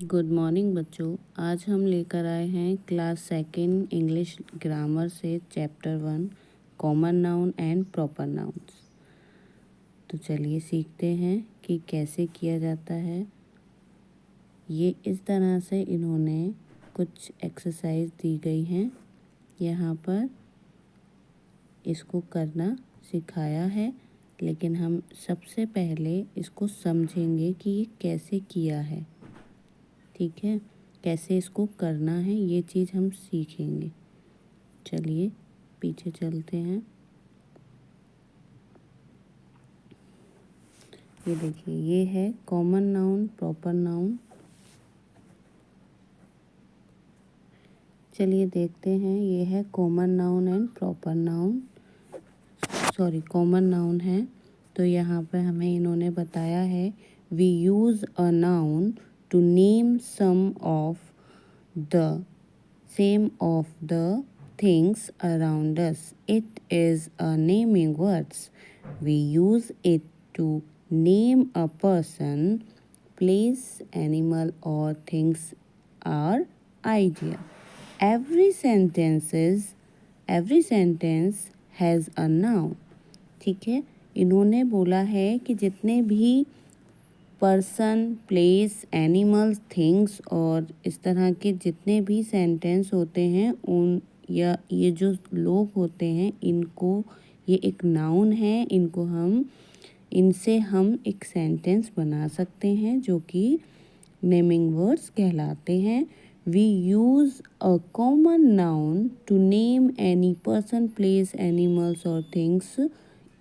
Good morning बच्चों। आज हम लेकर आए हैं क्लास सेकंड इंग्लिश ग्रामर से chapter 1 common noun and proper nouns. तो चलिए सीखते हैं कि कैसे किया जाता है। ये इस तरह से इन्होंने कुछ एक्सरसाइज दी गई हैं, यहाँ पर इसको करना सिखाया है, लेकिन हम सबसे पहले इसको समझेंगे कि ये कैसे किया है। ठीक है, कैसे इसको करना है ये चीज़ हम सीखेंगे। चलिए पीछे चलते हैं। ये देखिए, ये है कॉमन नाउन प्रॉपर नाउन। चलिए देखते हैं। ये है common noun and proper noun, common noun है। तो यहाँ पर हमें इन्होंने बताया है, we use a noun to name some of the same of the things around us. It is a naming words. We use it to name a person, place, animal or things or idea. Every sentence has a noun. ठीक है, इन्होंने बोला है कि जितने भी person, place, animals, things और इस तरह के जितने भी सेंटेंस होते हैं उन या ये जो लोग होते हैं, इनको ये एक नाउन है। इनसे हम एक सेंटेंस बना सकते हैं जो कि नेमिंग वर्ड्स कहलाते हैं। We use a common noun to name any person, place, animals और things.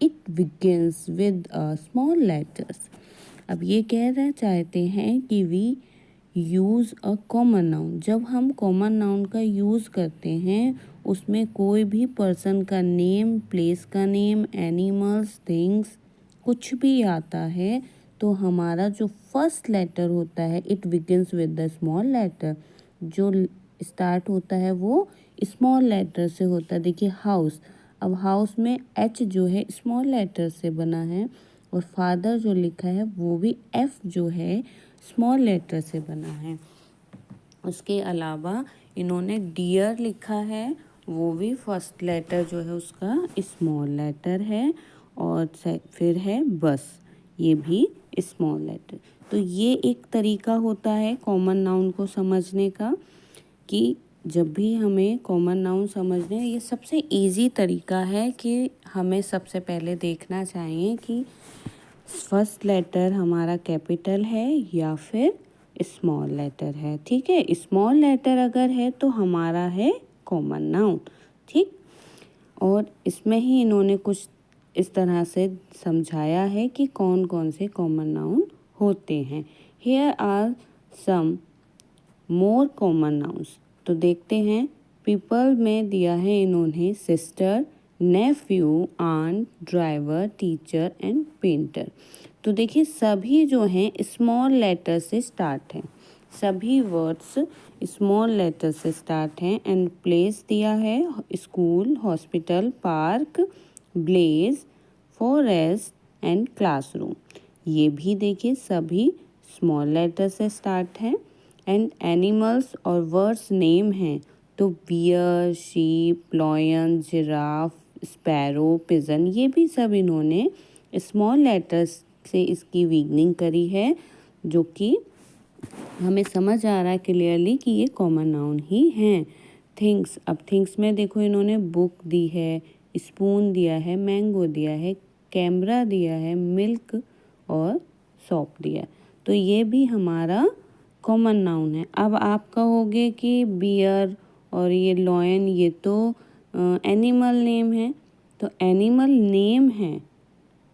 It begins with small letters. अब ये कहना चाहते हैं कि we use a common noun. जब हम कॉमन नाउन का यूज़ करते हैं, उसमें कोई भी पर्सन का नेम, प्लेस का नेम, एनिमल्स, थिंग्स कुछ भी आता है, तो हमारा जो फर्स्ट लेटर होता है, it begins with the small letter. जो स्टार्ट होता है वो स्मॉल लेटर से होता है। देखिए हाउस, अब हाउस में एच जो है स्मॉल लेटर से बना है, और फादर जो लिखा है वो भी एफ जो है स्मॉल लेटर से बना है। उसके अलावा इन्होंने डियर लिखा है, वो भी फर्स्ट लेटर जो है उसका स्मॉल लेटर है, और फिर है बस, ये भी स्मॉल लेटर। तो ये एक तरीका होता है कॉमन नाउन को समझने का, कि जब भी हमें कॉमन नाउन समझने, ये सबसे इजी तरीका है कि हमें सबसे पहले देखना चाहिए कि फर्स्ट लेटर हमारा कैपिटल है या फिर स्मॉल लेटर है। ठीक है, स्मॉल लेटर अगर है तो हमारा है कॉमन नाउन। ठीक, और इसमें ही इन्होंने कुछ इस तरह से समझाया है कि कौन कौन से कॉमन नाउन होते हैं। Here are some more common nouns. तो देखते हैं। पीपल में दिया है इन्होंने sister, nephew, aunt, driver, teacher and painter. तो देखिए सभी जो हैं स्मॉल लेटर से स्टार्ट हैं, सभी वर्ड्स स्मॉल लेटर से स्टार्ट हैं। एंड प्लेस दिया है school, hospital, park, place, forest and classroom. ये भी देखिए सभी स्मॉल लेटर से स्टार्ट हैं। एंड एनिमल्स और वर्ड्स नेम हैं, तो bear, sheep, lion, giraffe, sparrow, pigeon, ये भी सब इन्होंने स्मॉल लेटर्स से इसकी बिगनिंग करी है, जो कि हमें समझ आ रहा है क्लियरली कि ये कॉमन नाउन ही हैं। थिंग्स, अब थिंग्स में देखो इन्होंने बुक दी है, स्पून दिया है, मैंगो दिया है, कैमरा दिया है, मिल्क और सॉप दिया। तो ये भी हमारा कॉमन नाउन है। अब आप कहोगे कि बियर और ये लॉयन ये तो एनिमल नेम है। तो एनिमल नेम है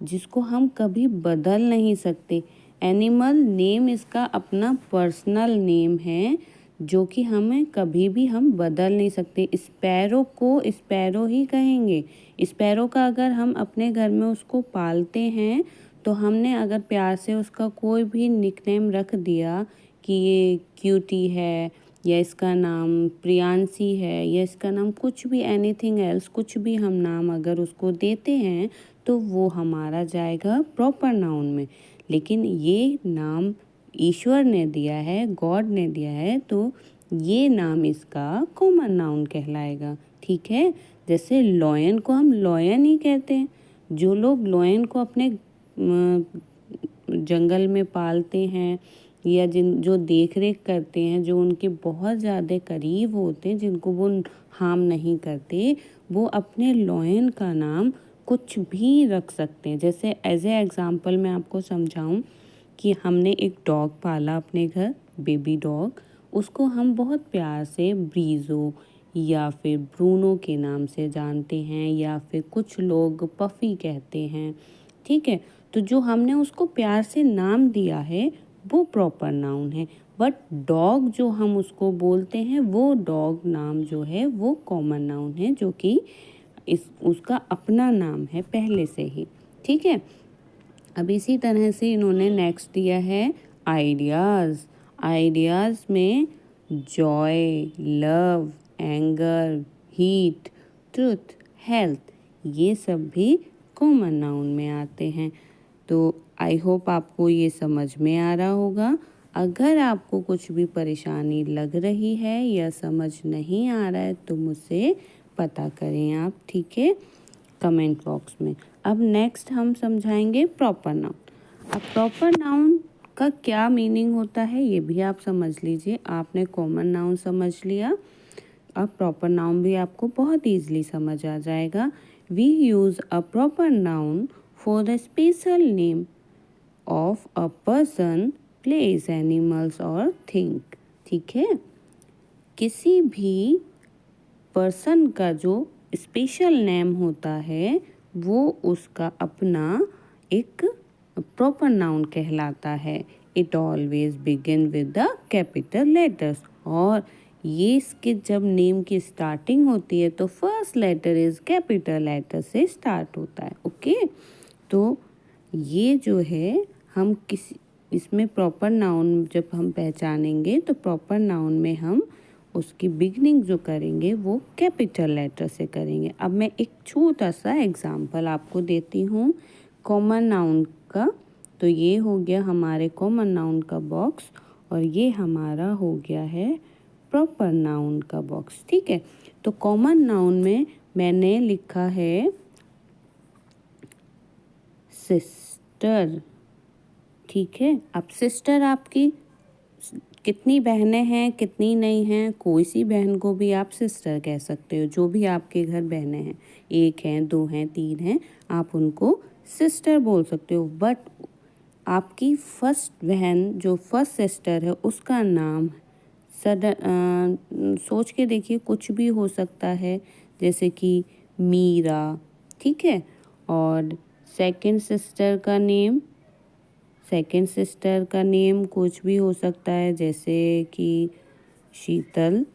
जिसको हम कभी बदल नहीं सकते। एनिमल नेम इसका अपना पर्सनल नेम है, जो कि हमें कभी भी हम बदल नहीं सकते। स्पैरो को स्पैरो ही कहेंगे। स्पैरो का अगर हम अपने घर में उसको पालते हैं, तो हमने अगर प्यार से उसका कोई भी निकनेम रख दिया कि ये क्यूटी है, या इसका नाम प्रियांशी है, या इसका नाम कुछ भी एनीथिंग एल्स, कुछ भी हम नाम अगर उसको देते हैं, तो वो हमारा जाएगा प्रॉपर नाउन में। लेकिन ये नाम ईश्वर ने दिया है, गॉड ने दिया है, तो ये नाम इसका कॉमन नाउन कहलाएगा। ठीक है, जैसे लॉयन को हम लॉयन ही कहते हैं। जो लोग लॉयन को अपने जंगल में पालते हैं या जो देख रेख करते हैं, जो उनके बहुत ज़्यादा करीब होते हैं, जिनको वो हार्म नहीं करते, वो अपने लॉयन का नाम कुछ भी रख सकते हैं। जैसे एज ए एग्ज़ाम्पल मैं आपको समझाऊं कि हमने एक डॉग पाला अपने घर, बेबी डॉग। उसको हम बहुत प्यार से ब्रीज़ो या फिर ब्रूनो के नाम से जानते हैं, या फिर कुछ लोग पफ़ी कहते हैं। ठीक है, तो जो हमने उसको प्यार से नाम दिया है वो प्रॉपर नाउन है। बट डॉग जो हम उसको बोलते हैं, वो डॉग नाम जो है वो कॉमन नाउन है, जो कि उसका अपना नाम है पहले से ही। ठीक है, अब इसी तरह से इन्होंने नेक्स्ट दिया है आइडियाज़। आइडियाज़ में Joy, love, anger, heat, truth, health, ये सब भी कॉमन नाउन में आते हैं। तो आई होप आपको ये समझ में आ रहा होगा। अगर आपको कुछ भी परेशानी लग रही है या समझ नहीं आ रहा है तो मुझसे पता करें आप, ठीक है, कमेंट बॉक्स में। अब नेक्स्ट हम समझाएंगे प्रॉपर नाउन। अब प्रॉपर नाउन का क्या मीनिंग होता है ये भी आप समझ लीजिए। आपने कॉमन नाउन समझ लिया, अब प्रॉपर नाउन भी आपको बहुत ईजिली समझ आ जाएगा। We use a proper noun for the special name of a person, place, animals और थिंग। ठीक है, किसी भी पर्सन का जो स्पेशल नेम होता है वो उसका अपना एक प्रॉपर नाउन कहलाता है। It always begin with the capital letters, और ये इसके जब नेम की स्टार्टिंग होती है तो first letter is capital letter से स्टार्ट होता है। ओके, तो ये जो है हम इसमें प्रॉपर नाउन जब हम पहचानेंगे तो प्रॉपर नाउन में हम उसकी बिगनिंग जो करेंगे वो कैपिटल लेटर से करेंगे। अब मैं एक छोटा सा एग्जांपल आपको देती हूँ कॉमन नाउन का। तो ये हो गया हमारे कॉमन नाउन का बॉक्स, और ये हमारा हो गया है प्रॉपर नाउन का बॉक्स। ठीक है, तो कॉमन नाउन में मैंने लिखा है सिस्टर। ठीक है, अब सिस्टर आपकी कितनी बहनें हैं, कितनी नहीं हैं, कोई सी बहन को भी आप सिस्टर कह सकते हो। जो भी आपके घर बहनें हैं, 1 हैं, 2 हैं, 3 हैं, आप उनको सिस्टर बोल सकते हो। बट आपकी फर्स्ट बहन जो फर्स्ट सिस्टर है उसका नाम सोच के देखिए, कुछ भी हो सकता है, जैसे कि मीरा। ठीक है, और सेकंड सिस्टर का नेम कुछ भी हो सकता है, जैसे कि शीतल।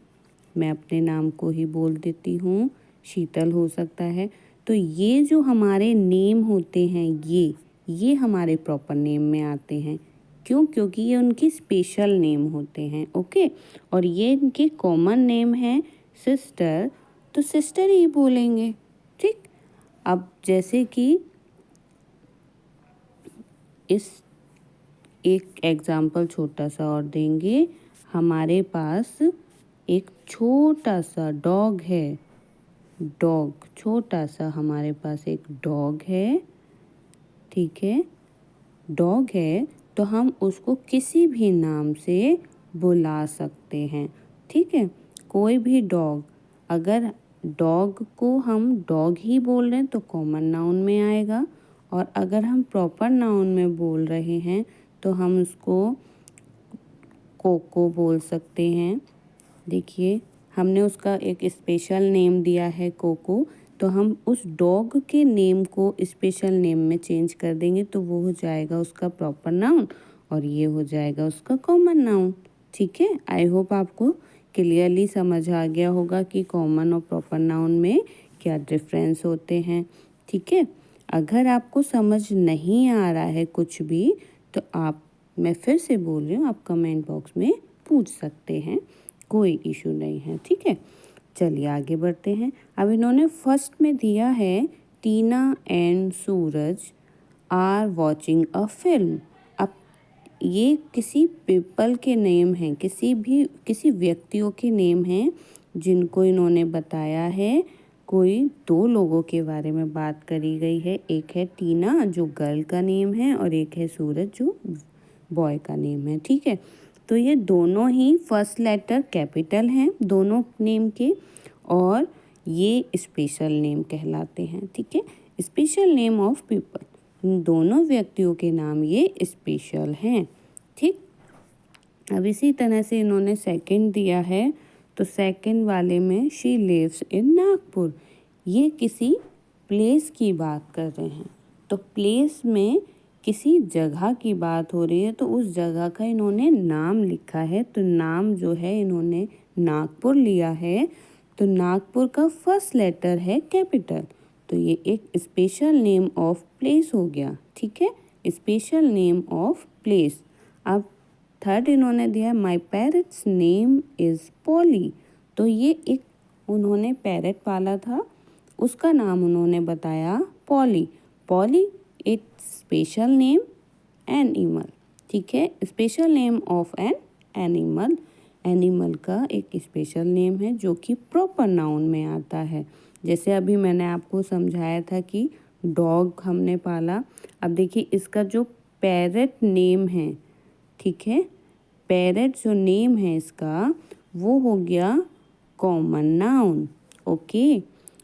मैं अपने नाम को ही बोल देती हूँ, शीतल हो सकता है। तो ये जो हमारे नेम होते हैं ये हमारे प्रॉपर नेम में आते हैं। क्यों? क्योंकि ये उनकी स्पेशल नेम होते हैं। ओके, और ये इनके कॉमन नेम है सिस्टर, तो सिस्टर ही बोलेंगे। ठीक, अब जैसे कि इस एक एग्जाम्पल छोटा सा और देंगे। हमारे पास एक छोटा सा डॉग है, छोटा सा हमारे पास एक डॉग है। ठीक है, डॉग है तो हम उसको किसी भी नाम से बुला सकते हैं। ठीक है, कोई भी डॉग, अगर डॉग को हम डॉग ही बोल रहे हैं तो कॉमन नाउन में आएगा, और अगर हम प्रॉपर नाउन में बोल रहे हैं तो हम उसको कोको बोल सकते हैं। देखिए, हमने उसका एक स्पेशल नेम दिया है कोको, तो हम उस डॉग के नेम को स्पेशल नेम में चेंज कर देंगे तो वो हो जाएगा उसका प्रॉपर नाउन, और ये हो जाएगा उसका कॉमन नाउन। ठीक है, आई होप आपको क्लियरली समझ आ गया होगा कि कॉमन और प्रॉपर नाउन में क्या डिफरेंस होते हैं। ठीक है, अगर आपको समझ नहीं आ रहा है कुछ भी तो मैं फिर से बोल रही हूँ, आप कमेंट बॉक्स में पूछ सकते हैं, कोई इशू नहीं है। ठीक है, चलिए आगे बढ़ते हैं। अब इन्होंने फर्स्ट में दिया है Tina and Suraj are watching a film. अब ये किसी पीपल के नेम हैं, किसी व्यक्तियों के नेम हैं जिनको इन्होंने बताया है। कोई दो लोगों के बारे में बात करी गई है, एक है टीना जो गर्ल का नेम है और एक है सूरज जो बॉय का नेम है। ठीक है, तो ये दोनों ही फर्स्ट लेटर कैपिटल हैं दोनों नेम के, और ये स्पेशल नेम कहलाते हैं। ठीक है, स्पेशल नेम ऑफ पीपल, इन दोनों व्यक्तियों के नाम ये स्पेशल हैं। ठीक, अब इसी तरह से इन्होंने सेकंड दिया है, तो सेकंड वाले में शी लिव्स इन नागपुर, ये किसी प्लेस की बात कर रहे हैं। तो प्लेस में किसी जगह की बात हो रही है, तो उस जगह का इन्होंने नाम लिखा है, तो नाम जो है इन्होंने नागपुर लिया है, तो नागपुर का फर्स्ट लेटर है कैपिटल, तो ये एक स्पेशल नेम ऑफ प्लेस हो गया। ठीक है, स्पेशल नेम ऑफ प्लेस। अब थर्ड इन्होंने दिया my parrots name is poly, तो ये एक उन्होंने पैरट पाला था, उसका नाम उन्होंने बताया poly. Poly it's special name animal. ठीक है, special name of an animal, animal का एक स्पेशल नेम है जो कि प्रॉपर नाउन में आता है। जैसे अभी मैंने आपको समझाया था कि डॉग हमने पाला, अब देखिए इसका जो पैरट नेम है, ठीक है, पैरट जो नेम है इसका वो हो गया कॉमन नाउन। ओके,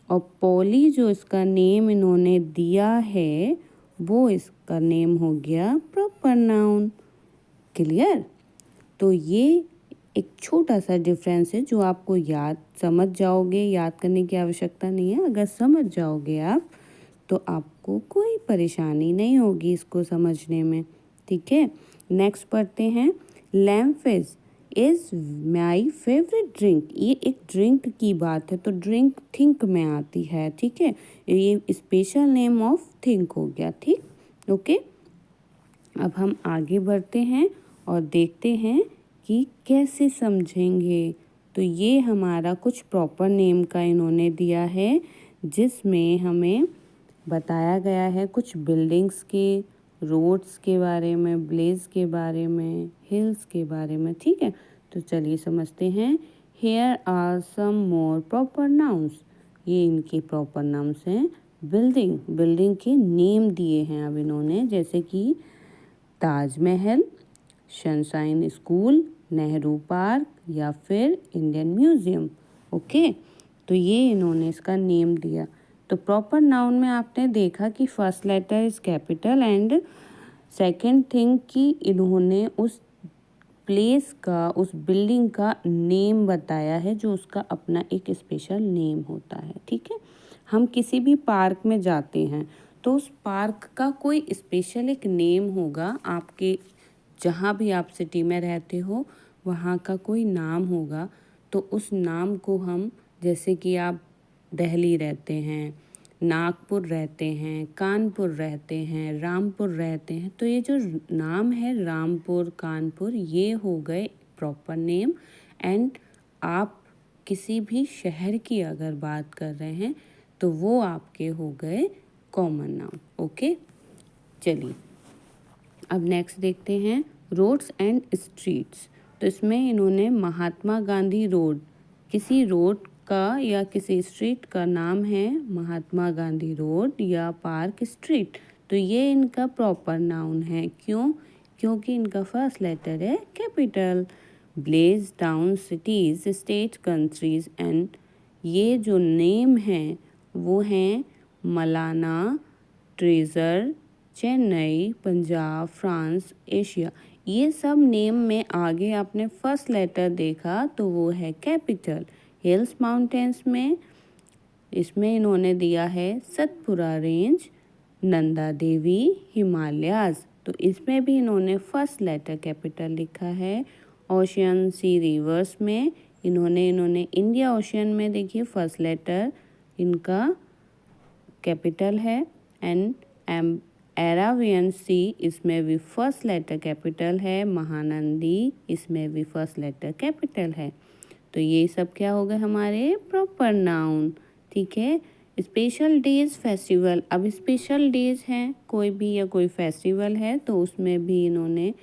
और पॉली जो इसका नेम इन्होंने दिया है वो इसका नेम हो गया प्रॉपर नाउन। क्लियर? तो ये एक छोटा सा डिफरेंस है जो आपको समझ जाओगे, याद करने की आवश्यकता नहीं है। अगर समझ जाओगे आप तो आपको कोई परेशानी नहीं होगी इसको समझने में। ठीक है, नेक्स्ट पढ़ते हैं। लैम्फिस इज़ माई फेवरेट ड्रिंक, ये एक ड्रिंक की बात है, तो ड्रिंक थिंक में आती है। ठीक है, ये स्पेशल नेम ऑफ थिंक हो गया। ठीक, ओके, अब हम आगे बढ़ते हैं और देखते हैं कि कैसे समझेंगे। तो ये हमारा कुछ प्रॉपर नेम का इन्होंने दिया है, जिसमें हमें बताया गया है कुछ बिल्डिंग्स के, रोड्स के बारे में, ब्लेज के बारे में, हिल्स के बारे में। ठीक है, तो चलिए समझते हैं। Hair are some more proper nouns, ये इनके प्रॉपर नाउन्स हैं। बिल्डिंग के नेम दिए हैं अब इन्होंने, जैसे कि Taj Mahal, sunshine school, Nehru park या फिर इंडियन म्यूजियम। ओके, तो ये इन्होंने इसका नेम दिया। तो प्रॉपर नाउन में आपने देखा कि first letter is capital and second thing कि इन्होंने उस प्लेस का, उस बिल्डिंग का नेम बताया है जो उसका अपना एक स्पेशल नेम होता है। ठीक है, हम किसी भी पार्क में जाते हैं तो उस पार्क का कोई स्पेशल एक नेम होगा, आपके जहाँ भी आप सिटी में रहते हो वहाँ का कोई नाम होगा, तो उस नाम को हम, जैसे कि आप दिल्ली रहते हैं, नागपुर रहते हैं, कानपुर रहते हैं, रामपुर रहते हैं, तो ये जो नाम है रामपुर, कानपुर, ये हो गए प्रॉपर नेम। एंड आप किसी भी शहर की अगर बात कर रहे हैं तो वो आपके हो गए कॉमन नाउन। ओके, चलिए अब नेक्स्ट देखते हैं रोड्स एंड स्ट्रीट्स। तो इसमें इन्होंने महात्मा गांधी रोड, किसी रोड का या किसी स्ट्रीट का नाम है महात्मा गांधी रोड या पार्क स्ट्रीट, तो ये इनका प्रॉपर नाउन है। क्यों? क्योंकि इनका फर्स्ट लेटर है capital. Place town, cities, state, countries and ये जो नेम हैं वो हैं मलाना, ट्रेजर, चेन्नई, पंजाब, फ्रांस, एशिया। ये सब नेम में आगे आपने फर्स्ट लेटर देखा तो वो है कैपिटल। हिल्स माउंटेन्स में इसमें इन्होंने दिया है सतपुरा रेंज, नंदा देवी, हिमालयाज, तो इसमें भी इन्होंने फर्स्ट लेटर कैपिटल लिखा है। ओशियन, सी, रिवर्स में इन्होंने इंडिया ओशियन में देखिए फर्स्ट लेटर इनका कैपिटल है। एंड एरावियन सी, इसमें भी फर्स्ट लेटर कैपिटल है। महानंदी, इसमें भी फर्स्ट लेटर कैपिटल है। तो ये सब क्या हो गए हमारे प्रॉपर नाउन। ठीक है, स्पेशल डेज, फेस्टिवल, अब स्पेशल डेज हैं कोई भी या कोई फेस्टिवल है तो उसमें भी इन्होंने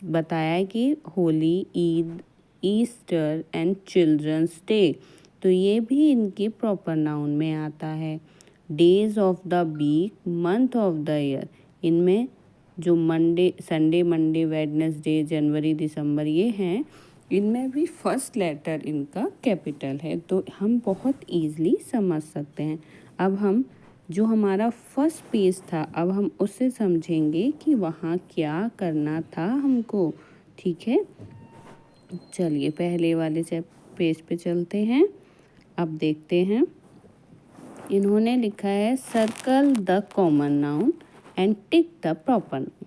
बताया कि Holi, Eid, Easter and children's day, तो ये भी इनके प्रॉपर नाउन में आता है। Days of the week, month of the year, इनमें जो संडे, मंडे, वेडनेसडे, जनवरी, दिसंबर ये हैं, इनमें भी फर्स्ट लेटर इनका कैपिटल है, तो हम बहुत ईजिली समझ सकते हैं। अब हम जो हमारा फर्स्ट पेज था, अब हम उससे समझेंगे कि वहाँ क्या करना था हमको। ठीक है, चलिए पहले वाले पेज पे चलते हैं। अब देखते हैं, इन्होंने लिखा है circle the common noun and tick the proper noun.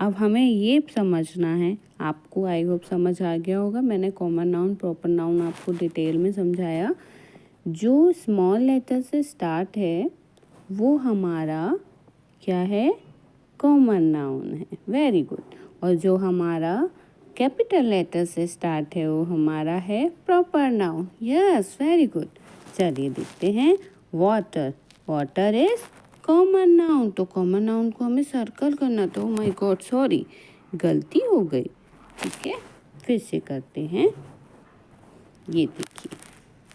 अब हमें ये समझना है, आपको आई होप समझ आ गया होगा, मैंने कॉमन नाउन प्रॉपर नाउन आपको डिटेल में समझाया। जो स्मॉल लेटर से स्टार्ट है वो हमारा क्या है, कॉमन नाउन है। Very good. और जो हमारा कैपिटल लेटर से स्टार्ट है वो हमारा है proper noun. Yes, very good. चलिए देखते हैं, water, water is common noun, तो कॉमन नाउन को हमें सर्कल करना, तो माय गॉड सॉरी, गलती हो गई। ठीक है, फिर से करते हैं। ये देखिए,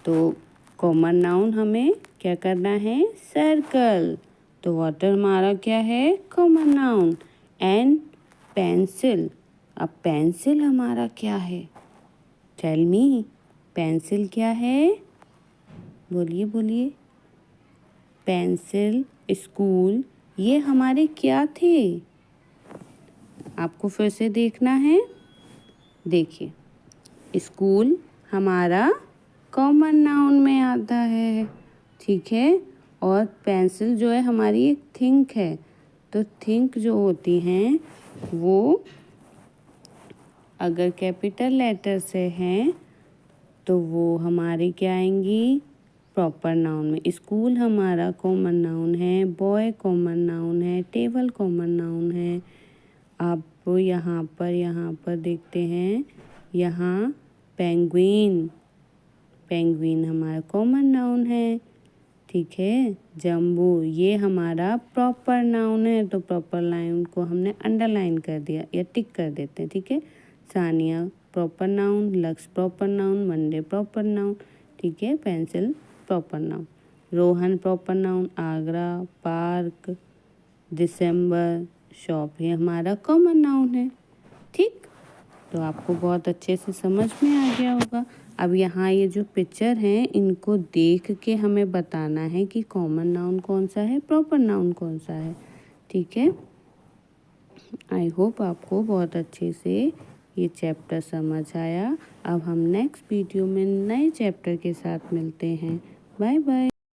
तो कॉमन नाउन हमें क्या करना है, सर्कल, तो वाटर हमारा क्या है, कॉमन नाउन। एंड पेंसिल, अब पेंसिल हमारा क्या है, टेल मी, पेंसिल क्या है, बोलिए बोलिए। पेंसिल, स्कूल, ये हमारे क्या थे, आपको फिर से देखना है। देखिए, स्कूल हमारा कॉमन नाउन में आता है, ठीक है, और पेंसिल जो है हमारी एक थिंक है, तो थिंक जो होती हैं वो अगर कैपिटल लेटर से हैं तो वो हमारी क्या आएंगी, प्रॉपर नाउन में। स्कूल हमारा कॉमन नाउन है, बॉय कॉमन नाउन है, टेबल कॉमन नाउन है। आप यहाँ पर देखते हैं, यहाँ पेंगुइन, पेंगुइन हमारा कॉमन नाउन है, ठीक है। जम्बू, ये हमारा प्रॉपर नाउन है, तो प्रॉपर नाउन को हमने अंडरलाइन कर दिया या टिक कर देते हैं, ठीक है। Sania proper noun, Lakshya proper noun, Monday proper noun, ठीक है। Pencil proper noun, Rohan proper noun, Agra, park, दिसंबर, शॉप, ये हमारा कॉमन नाउन है, ठीक। तो आपको बहुत अच्छे से समझ में आ गया होगा। अब यहाँ ये जो पिक्चर हैं इनको देख के हमें बताना है कि कॉमन नाउन कौन सा है, प्रॉपर नाउन कौन सा है, ठीक है। आई होप आपको बहुत अच्छे से ये चैप्टर समझ आया। अब हम नेक्स्ट वीडियो में नए चैप्टर के साथ मिलते हैं। Bye bye.